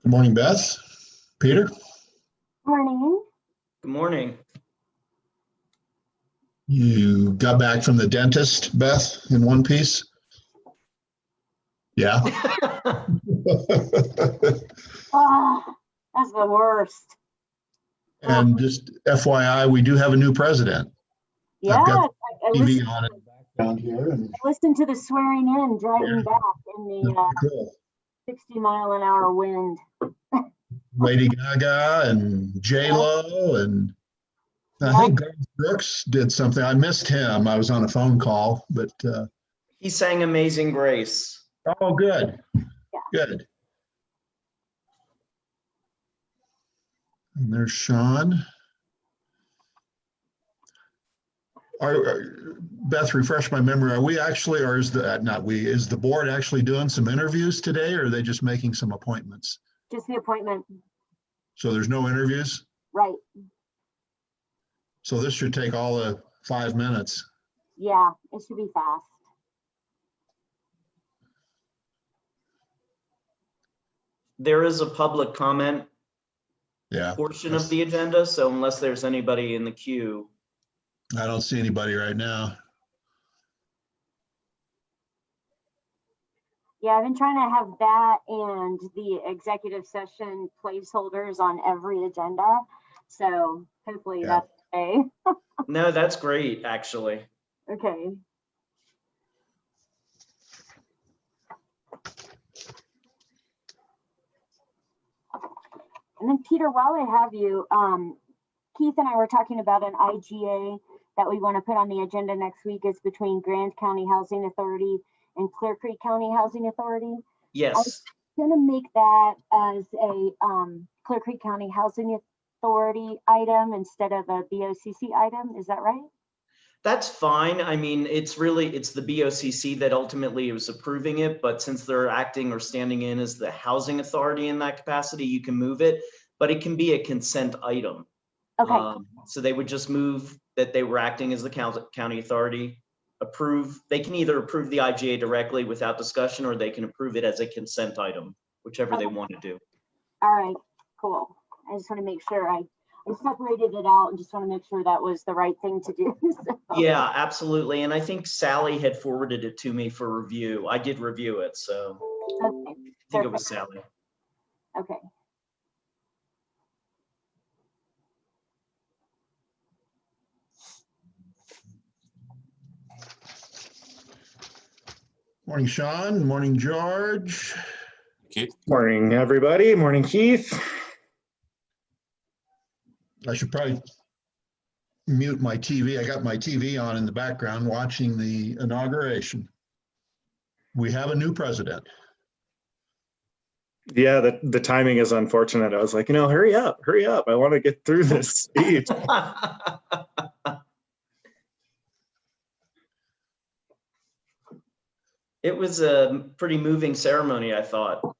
Good morning, Beth. Peter? Morning. Good morning. You got back from the dentist, Beth, in one piece? Yeah. Oh, that's the worst. And just FYI, we do have a new president. Yeah, I've got I TV listened, on in the background here. And I listened to the swearing in driving back in the cool. 60-mile-an-hour wind. Lady Gaga and J-Lo and I think Garth Brooks did something. I missed him. I was on a phone call, but He sang Amazing Grace. oh, good. Yeah. Good. And there's Sean. Beth, refresh my memory. Are we actually, or is is the board actually doing some interviews today, or are they just making some appointments? Just the appointment. So there's no interviews? Right. So this should take all of 5 minutes. Yeah, it should be fast. There is a public comment portion of the agenda, so unless there's anybody in the queue. I don't see anybody right now. Yeah, I've been trying to have that and the executive session placeholders on every agenda. So hopefully that's okay. No, that's great, actually. Okay. And then Peter, while I have you, Keith and I were talking about an IGA that we want to put on the agenda next week. Is between Grand County Housing Authority and Clear Creek County Housing Authority. Yes. I was gonna make that as a Clear Creek County Housing Authority item instead of a BOCC item. Is that right? That's fine. I mean, it's the BOCC that ultimately was approving it, but since they're acting or standing in as the housing authority in that capacity, you can move it, but it can be a consent item. Okay. So they would just move that they were acting as the county authority, they can either approve the IGA directly without discussion, or they can approve it as a consent item, whichever they want to do. All right, cool. I just want to make sure I separated it out and just want to make sure that was the right thing to do. So. Yeah, absolutely. And I think Sally had forwarded it to me for review. I did review it, so Okay, I think it was Sally. Okay. Morning, Sean. Morning, George. Keith? Morning, everybody. Morning, Keith. I should probably mute my TV. I got my TV on in the background watching the inauguration. We have a new president. Yeah, the timing is unfortunate. I was like, hurry up. I want to get through this speech. It was a pretty moving ceremony, I thought.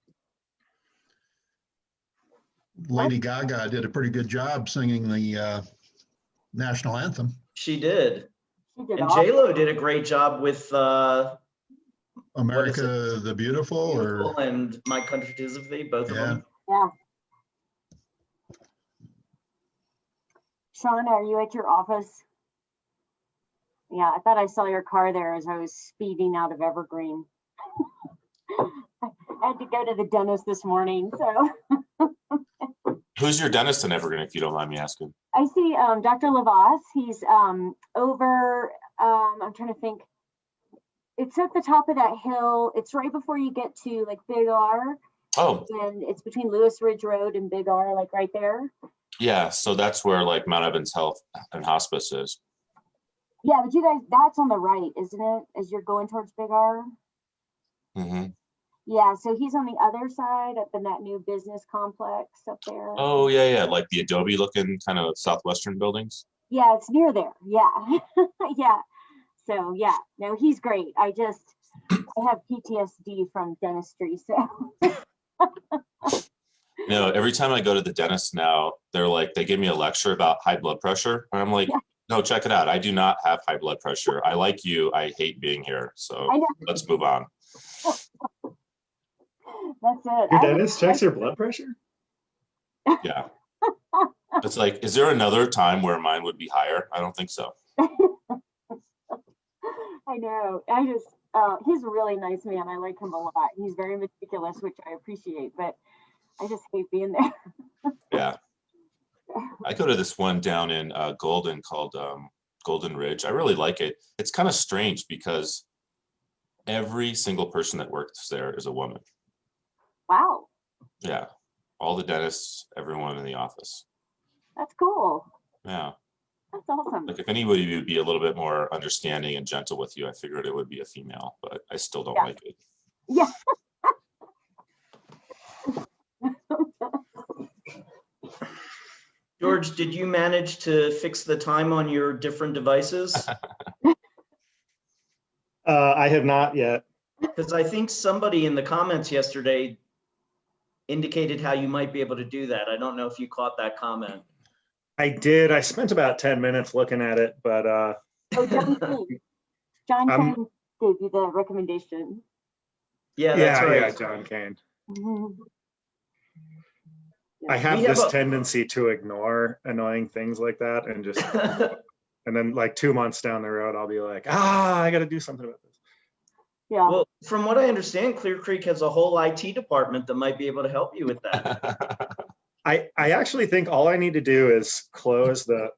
Lady Gaga did a pretty good job singing the national anthem. She did. She did And awesome. J-Lo did a great job with America the Beautiful, Beautiful or and My Country 'Tis of Thee, both of Yeah. them. Yeah. Sean, are you at your office? Yeah, I thought I saw your car there as I was speeding out of Evergreen. I had to go to the dentist this morning, so Who's your dentist in Evergreen, if you don't mind me asking? I see Dr. Lavas. He's over, I'm trying to think. It's at the top of that hill. It's right before you get to like Big R. Oh, And it's between Lewis Ridge Road and Big R, like right there. yeah. So that's where like Mount Evans Health and Hospice is. Yeah, but you guys, that's on the right, isn't it? As you're going towards Big R. hmm Yeah, so he's on the other side up in that new business complex up there. Oh, yeah, yeah. Like the Adobe looking kind of southwestern buildings. Yeah, it's near there. Yeah. Yeah. So yeah, no, he's great. I have PTSD from dentistry. So No, every time I go to the dentist now, they're like, they give me a lecture about high blood pressure. And I'm like, Yeah. no, check it out. I do not have high blood pressure. I like you. I hate being here. So I know. let's move on. That's it. Your dentist checks your blood pressure? Yeah. It's like, is there another time where mine would be higher? I don't think so. I know. He's a really nice man. I like him a lot. He's very meticulous, which I appreciate, but I just hate being there. Yeah. I go to this one down in Golden called Golden Ridge. I really like it. It's kind of strange because every single person that works there is a woman. Wow, Yeah. All the dentists, everyone in the office. that's cool. Yeah. That's awesome. Like if anybody would be a little bit more understanding and gentle with you, I figured it would be a female, but I still don't Yeah. like it. Yeah. George, did you manage to fix the time on your different devices? I have not yet. Because I think somebody in the comments yesterday indicated how you might be able to do that. I don't know if you caught that comment. I did. I spent about 10 minutes looking at it, but Oh, John Kane. John I'm- Kane gave you the recommendation. Yeah, that's yeah, right. John Kane. Mhm. I have We have this a- tendency to ignore annoying things like that and just, and then like 2 months down the road, I'll be like, I got to do something about this. Yeah. Well, from what I understand, Clear Creek has a whole IT department that might be able to help you with that. I actually think all I need to do is close the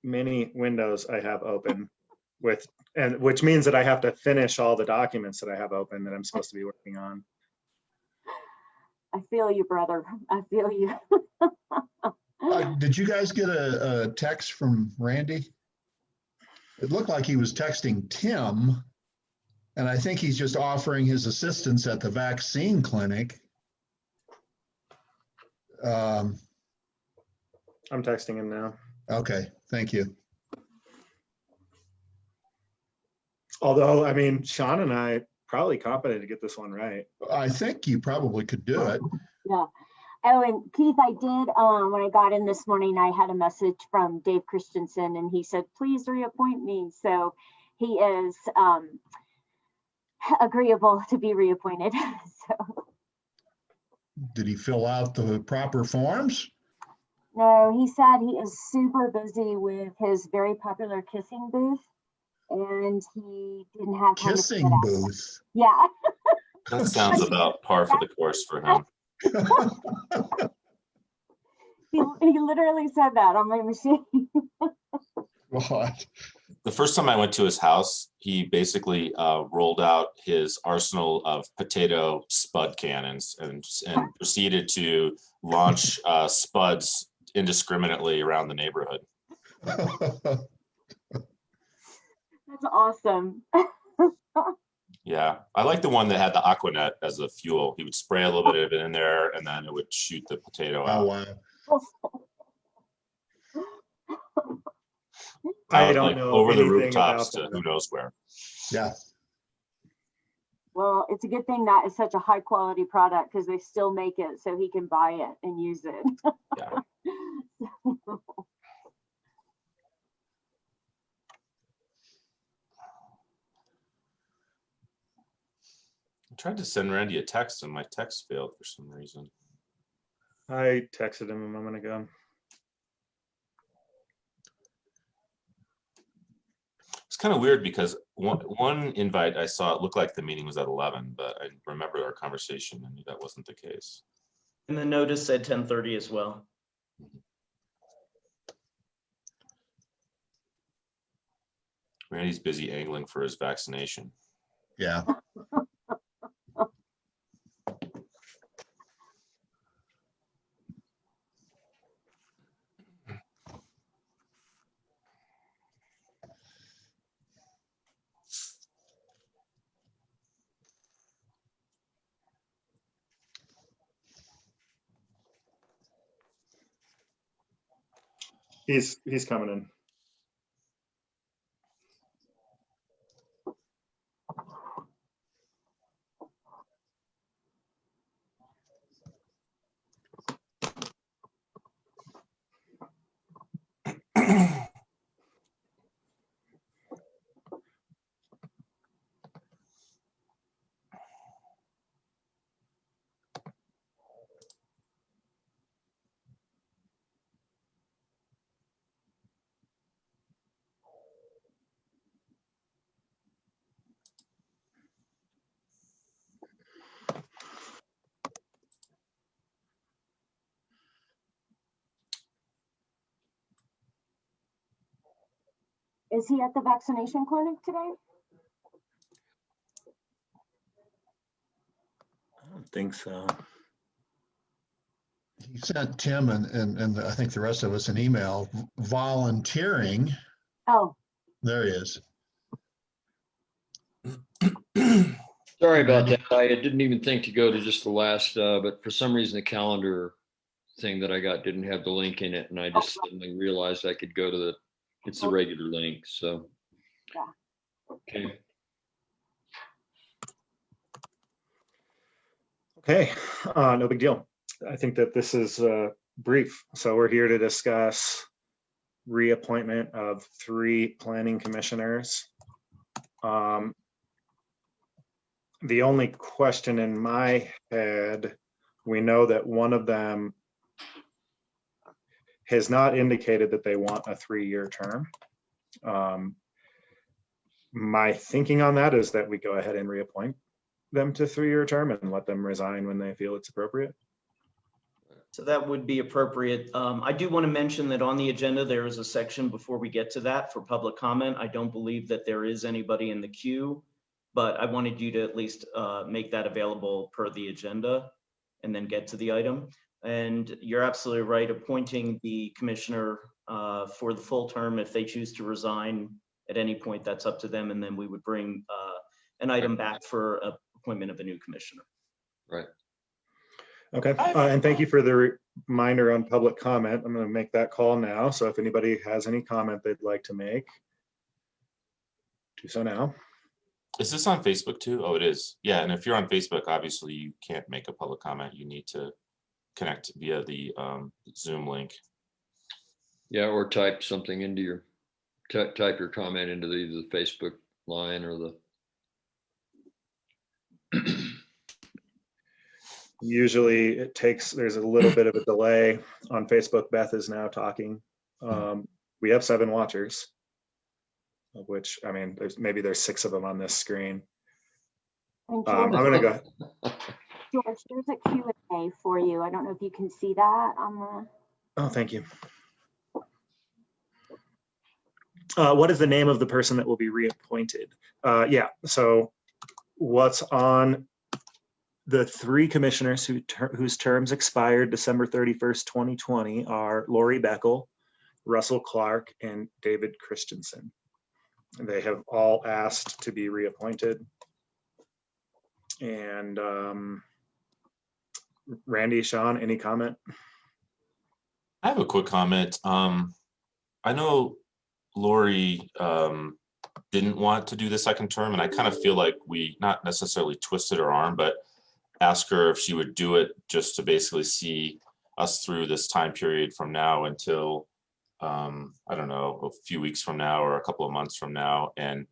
many windows I have open which means that I have to finish all the documents that I have open that I'm supposed to be working on. I feel you, brother. I feel you. Did you guys get a text from Randy? It looked like he was texting Tim, and I think he's just offering his assistance at the vaccine clinic. I'm texting him now. Okay, thank you. Although, I mean, Sean and I probably competent to get this one right. I think you probably could do it. Yeah. Oh, and Keith, I did, when I got in this morning, I had a message from Dave Christensen and he said, please reappoint me. So he is agreeable to be reappointed. So Did he fill out the proper forms? no, he said he is super busy with his very popular kissing booth and he didn't have time to fill Kissing it out. booth. Yeah. That sounds about par for the course for him. He literally said that on my machine. What? the first time I went to his house, he basically rolled out his arsenal of potato spud cannons and proceeded to launch spuds indiscriminately around the neighborhood. That's awesome. Yeah, I like the one that had the Aquanet as a fuel. He would spray a little bit of it in there, and then it would shoot the potato Oh, out. wow. I was don't like know over the anything rooftops about to that. who knows where. Yeah. Well, it's a good thing that is such a high quality product because they still make it so he can buy it and use it. Yeah. I tried to send Randy a text and my text failed for some reason. I texted him a moment ago. It's kind of weird because one invite I saw, it looked like the meeting was at 11, but I remember our conversation and that wasn't the case. And the notice said 10:30 as well. Randy's busy angling for his vaccination. Yeah. He's coming in. Is he at the vaccination clinic today? I don't think so. He sent Tim and I think the rest of us an email volunteering. Oh, There he is. Sorry about that. I didn't even think to go to just the last, but for some reason the calendar thing that I got didn't have the link in it, and I just suddenly realized I could go to it's the regular link. So, yeah. Okay. Okay, no big deal. I think that this is brief. So we're here to discuss reappointment of 3 planning commissioners. The only question in my head, we know that one of them has not indicated that they want a 3-year term. My thinking on that is that we go ahead and reappoint them to 3-year term and let them resign when they feel it's appropriate. So that would be appropriate. I do want to mention that on the agenda, there is a section before we get to that for public comment. I don't believe that there is anybody in the queue, but I wanted you to at least make that available per the agenda and then get to the item. And you're absolutely right, appointing the commissioner for the full term, if they choose to resign at any point, that's up to them. And then we would bring an item back for appointment of a new commissioner. Right. Okay, and thank you for the reminder on public comment. I'm going to make that call now. So if anybody has any comment they'd like to make, do so now. Is this on Facebook too? Oh, it is. Yeah, and if you're on Facebook, obviously you can't make a public comment. You need to connect via the Zoom link. Yeah, or type something into your type your comment into either the Facebook line or the. Usually it takes, there's a little bit of a delay on Facebook. Beth is now talking. We have 7 watchers, of which, I mean, there's 6 of them on this screen. and I'm George, gonna go. George, there's a Q&A for you. I don't know if you can see that on the. Oh, thank you. What is the name of the person that will be reappointed? Yeah, so what's on the three commissioners whose terms expired December 31st, 2020 are Lori Beckel, Russell Clark, and David Christensen. They have all asked to be reappointed. And Randy, Sean, any comment? I have a quick comment. I know Lori didn't want to do the second term, and I kind of feel like we not necessarily twisted her arm, but asked her if she would do it just to basically see us through this time period from now until I don't know, a few weeks from now or a couple of months from now. And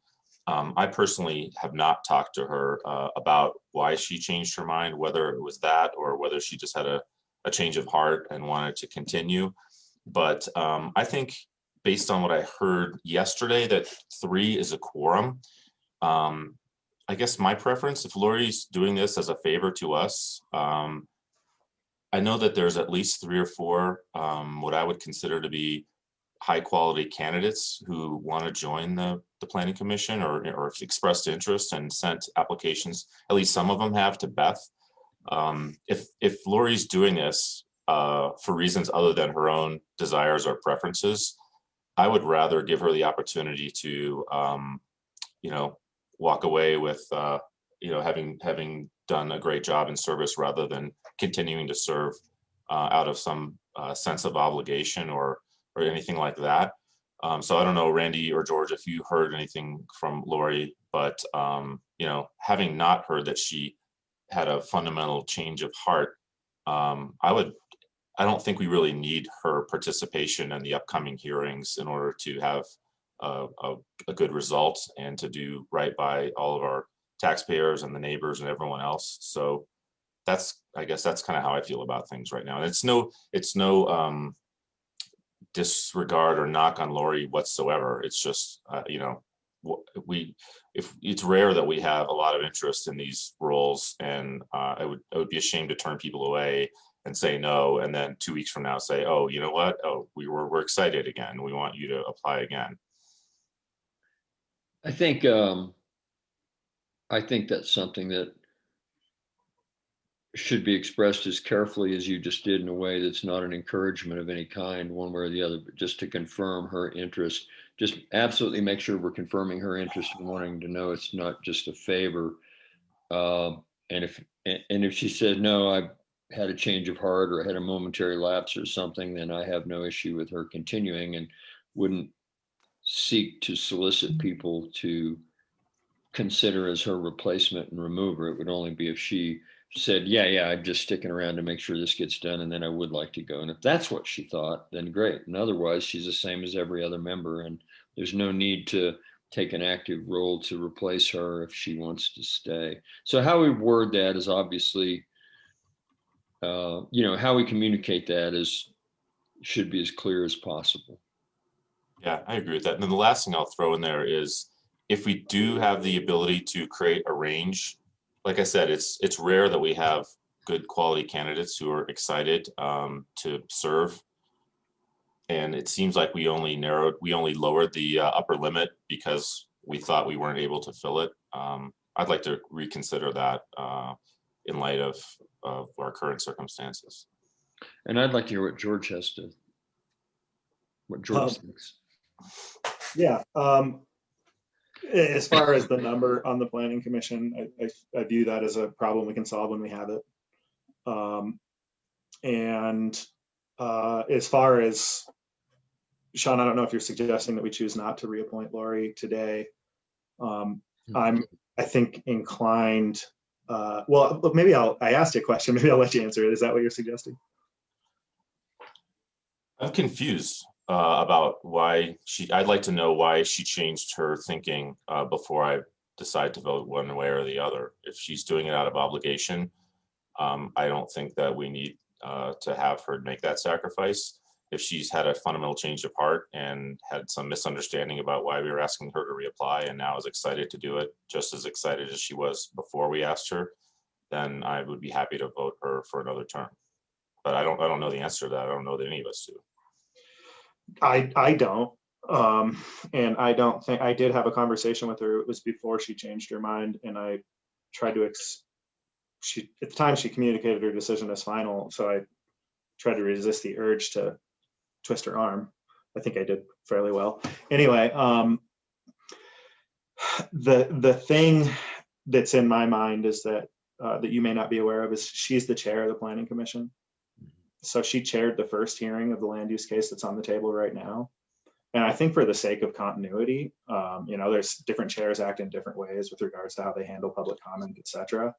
I personally have not talked to her about why she changed her mind, whether it was that or whether she just had a change of heart and wanted to continue. But I think based on what I heard yesterday, that 3 is a quorum. I guess my preference, if Lori's doing this as a favor to us, I know that there's at least 3 or 4 what I would consider to be high quality candidates who want to join the planning commission or expressed interest and sent applications. At least some of them have to Beth. If Lori's doing this for reasons other than her own desires or preferences, I would rather give her the opportunity to walk away with having done a great job in service rather than continuing to serve out of some sense of obligation or anything like that. So I don't know, Randy or George, if you heard anything from Lori, but having not heard that she had a fundamental change of heart, I don't think we really need her participation in the upcoming hearings in order to have a good result and to do right by all of our taxpayers and the neighbors and everyone else. So I guess that's kind of how I feel about things right now. And it's no disregard or knock on Lori whatsoever. It's just it's rare that we have a lot of interest in these roles, and it would be a shame to turn people away and say no, and then 2 weeks from now say, oh, you know what? Oh, we're excited again. We want you to apply again. I think that's something that should be expressed as carefully as you just did, in a way that's not an encouragement of any kind, one way or the other, but just to confirm her interest. Just absolutely make sure we're confirming her interest in wanting to know it's not just a favor. And if she said, no, I had a change of heart or I had a momentary lapse or something, then I have no issue with her continuing and wouldn't seek to solicit people to consider as her replacement and remove her. It would only be if she said, yeah, I'm just sticking around to make sure this gets done, and then I would like to go. And if that's what she thought, then great. And otherwise, she's the same as every other member, and there's no need to take an active role to replace her if she wants to stay. So how we word that is obviously, how we communicate that should be as clear as possible. Yeah, I agree with that. And then the last thing I'll throw in there is, if we do have the ability to create a range, like I said, it's rare that we have good quality candidates who are excited to serve. And it seems like we only lowered the upper limit because we thought we weren't able to fill it. I'd like to reconsider that in light of our current circumstances. And I'd like to hear what George thinks. Yeah. As far as the number on the planning commission, I view that as a problem we can solve when we have it. As far as Sean, I don't know if you're suggesting that we choose not to reappoint Lori today. I'm, I think, inclined. Well, maybe I asked you a question. Maybe I'll let you answer it. Is that what you're suggesting? I'm confused about why I'd like to know why she changed her thinking before I decide to vote one way or the other. If she's doing it out of obligation, I don't think that we need to have her make that sacrifice. If she's had a fundamental change of heart and had some misunderstanding about why we were asking her to reapply and now is excited to do it, just as excited as she was before we asked her, then I would be happy to vote her for another term. But I don't know the answer to that. I don't know that any of us do. I don't. And I don't think, I did have a conversation with her. It was before she changed her mind, and I tried to, at the time she communicated her decision as final. So I tried to resist the urge to twist her arm. I think I did fairly well. Anyway, the thing that's in my mind is that that you may not be aware of is she's the chair of the Planning Commission. So she chaired the first hearing of the land use case that's on the table right now. And I think for the sake of continuity, there's different chairs act in different ways with regards to how they handle public comment, et cetera.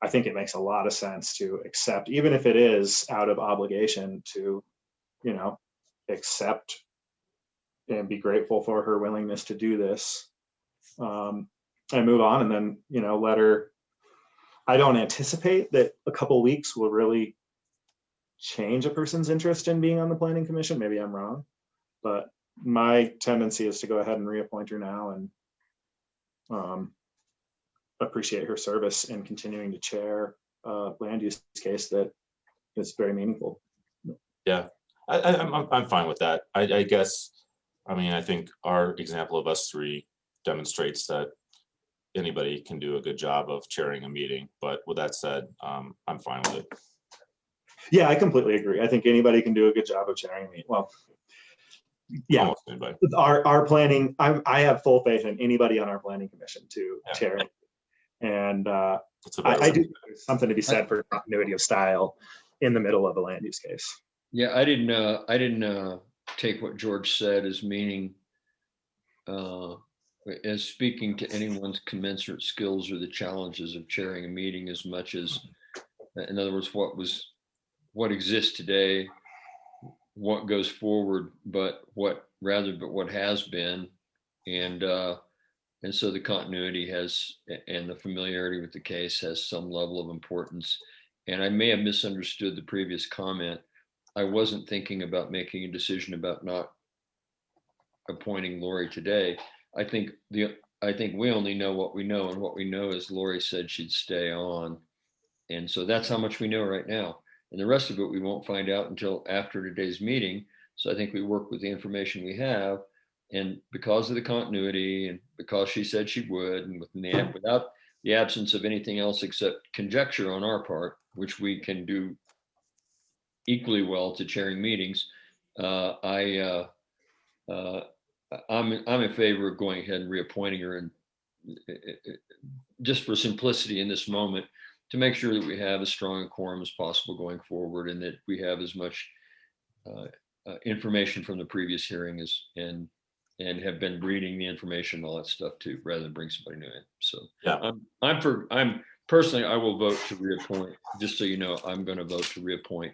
I think it makes a lot of sense to accept, even if it is out of obligation, to, accept and be grateful for her willingness to do this, and move on, and then, let her. I don't anticipate that a couple weeks will really change a person's interest in being on the Planning Commission. Maybe I'm wrong, but my tendency is to go ahead and reappoint her now and appreciate her service in continuing to chair land use case that is very meaningful. Yeah, I'm fine with that. I guess, I think our example of us three demonstrates that anybody can do a good job of chairing a meeting. But with that said, I'm fine with it. Yeah, I completely agree. I think anybody can do a good job of chairing a meeting. Well, yeah, Almost anybody. Our planning, I have full faith in anybody on our planning commission to chair it. And I do, there's something to be said for continuity of style in the middle of a land use case. Yeah, I didn't take what George said as meaning as speaking to anyone's commensurate skills or the challenges of chairing a meeting, as much as, in other words, what exists today, what goes forward, but what has been, and so the continuity has, and the familiarity with the case has some level of importance. And I may have misunderstood the previous comment. I wasn't thinking about making a decision about not appointing Lori today. I think we only know what we know, and what we know is Lori said she'd stay on. And so that's how much we know right now. And the rest of it, we won't find out until after today's meeting. So I think we work with the information we have. And because of the continuity, and because she said she would, and without the absence of anything else except conjecture on our part, which we can do equally well to chairing meetings, I'm in favor of going ahead and reappointing her, and just for simplicity in this moment, to make sure that we have as strong a quorum as possible going forward, and that we have as much information from the previous hearing and have been reading the information and all that stuff too, rather than bring somebody new in. So yeah, I'm personally, I will vote to reappoint. Just so you know, I'm going to vote to reappoint.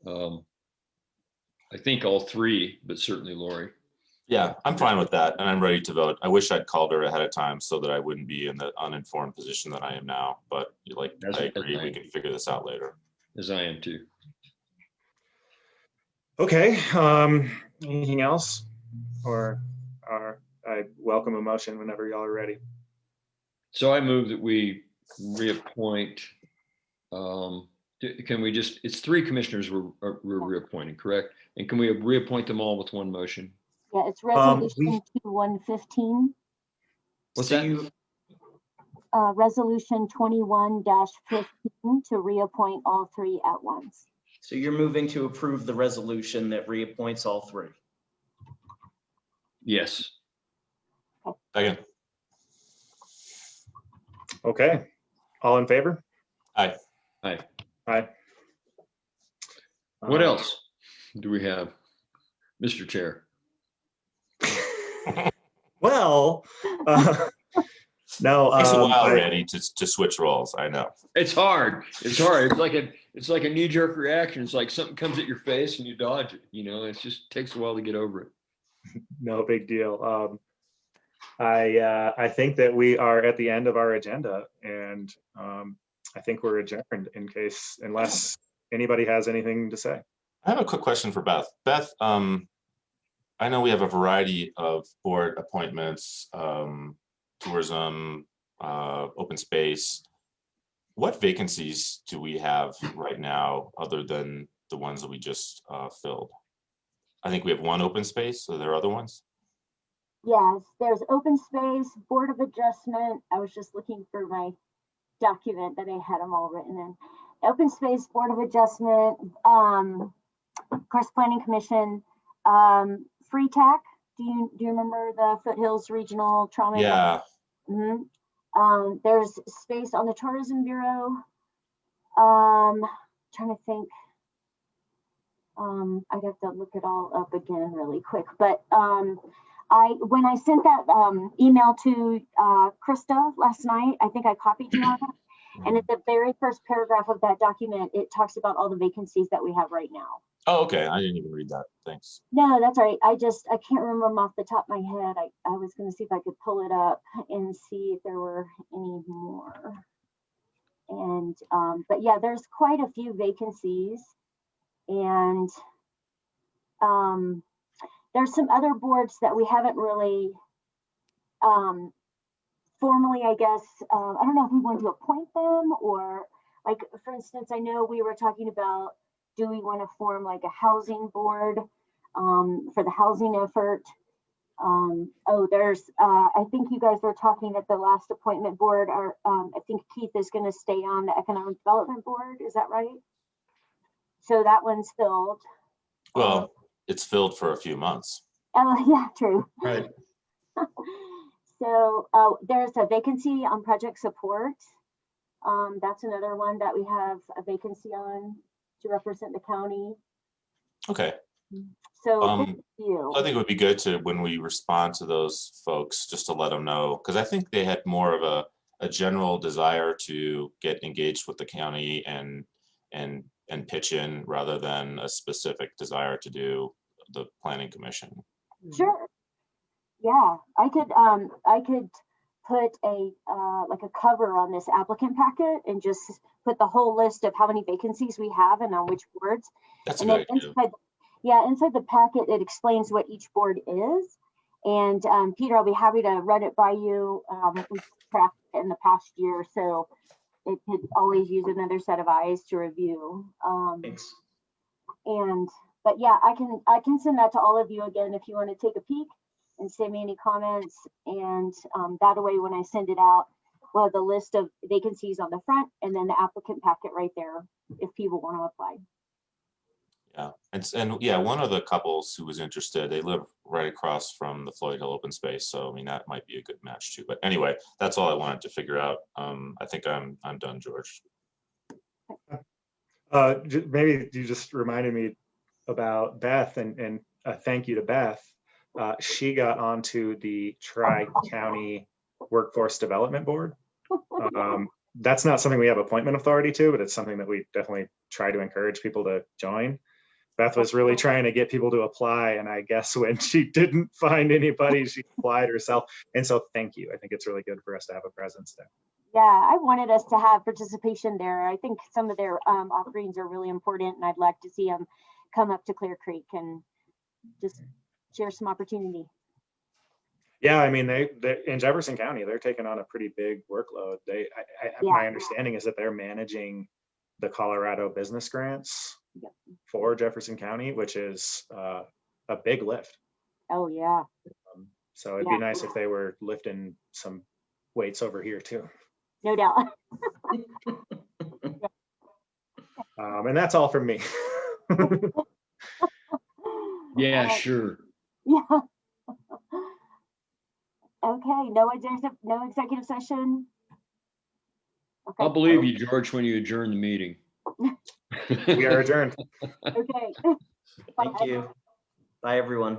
I think all three, but certainly Lori. Yeah, I'm fine with that, and I'm ready to vote. I wish I'd called her ahead of time so that I wouldn't be in the uninformed position that I am now. But I agree, we can figure this out later. As I am too. Okay. Anything else? Or I welcome a motion whenever y'all are ready. So I move that we reappoint. Can we just? It's three commissioners we're reappointing, correct? And can we reappoint them all with one motion? Yeah, it's resolution 2115. What's So that? Resolution 21-15 to reappoint all three at once. So you're moving to approve the resolution that reappoints all three. Yes. Second. Okay. All in favor? Aye. Aye. Aye. What else do we have, Mr. Chair? Well, no. Takes a while, Randy, to switch roles. I know. It's hard. It's hard. It's like a knee-jerk reaction. It's like something comes at your face and you dodge it. It just takes a while to get over it. No big deal. I think that we are at the end of our agenda, and I think we're adjourned unless anybody has anything to say. I have a quick question for Beth. Beth, I know we have a variety of board appointments, tourism, open space. What vacancies do we have right now other than the ones that we just filled? I think we have one open space. Are there other ones? Yes, there's open space, board of adjustment. I was just looking for my document that I had them all written in. Open space, board of adjustment, of course, planning commission, free TAC. Do you remember the Foothills Regional Trauma? Yeah. There's space on the tourism bureau. Trying to think. I'd have to look it all up again really quick, but when I sent that email to Krista last night, I think I copied you on it. And at the very first paragraph of that document, it talks about all the vacancies that we have right now. Oh, okay. I didn't even read that. Thanks. No, that's all right. I can't remember them off the top of my head. I was going to see if I could pull it up and see if there were any more. And, but yeah, there's quite a few vacancies. And there's some other boards that we haven't really formally, I guess, I don't know if we want to appoint them, or like, for instance, I know we were talking about, do we want to form like a housing board for the housing effort? There's, I think you guys were talking at the last appointment board, or I think Keith is going to stay on the economic development board. Is that right? So that one's filled. Well, it's filled for a few months. Oh, yeah, true. Right. So there's a vacancy on project support. That's another one that we have a vacancy on to represent the county. Okay. So I think it would be good to, when we respond to those folks, just to let them know, because I think they had more of a general desire to get engaged with the county and pitch in, rather than a specific desire to do the planning commission. Sure. Yeah, I could put a like a cover on this applicant packet and just put the whole list of how many vacancies we have and on which boards. That's a And good idea. inside the packet, it explains what each board is. And Peter, I'll be happy to run it by you. We've tracked it in the past year, so it could always use another set of eyes to review. Thanks. But yeah, I can send that to all of you again if you want to take a peek and send me any comments. And that way, when I send it out, we'll have the list of vacancies on the front and then the applicant packet right there if people want to apply. Yeah, and yeah, one of the couples who was interested, they live right across from the Floyd Hill open space, so I mean that might be a good match too. But anyway, that's all I wanted to figure out. I think I'm done, George. Maybe you just reminded me about Beth, and thank you to Beth. She got onto the Tri-County Workforce Development Board. That's not something we have appointment authority to, but it's something that we definitely try to encourage people to join. Beth was really trying to get people to apply, and I guess when she didn't find anybody, she applied herself. And so thank you. I think it's really good for us to have a presence there. Yeah, I wanted us to have participation there. I think some of their offerings are really important, and I'd like to see them come up to Clear Creek and just share some opportunity. Yeah, I mean, they in Jefferson County, they're taking on a pretty big workload. My understanding is that they're managing the Colorado business grants for Jefferson County, which is a big lift. Oh yeah. So it'd be nice if they were lifting some weights over here too. No doubt. And that's all from me. Yeah, sure. Yeah. Okay, no executive session. Okay. I'll believe you, George, when you adjourn the meeting. We are adjourned. Okay. Thank you. Bye, everyone.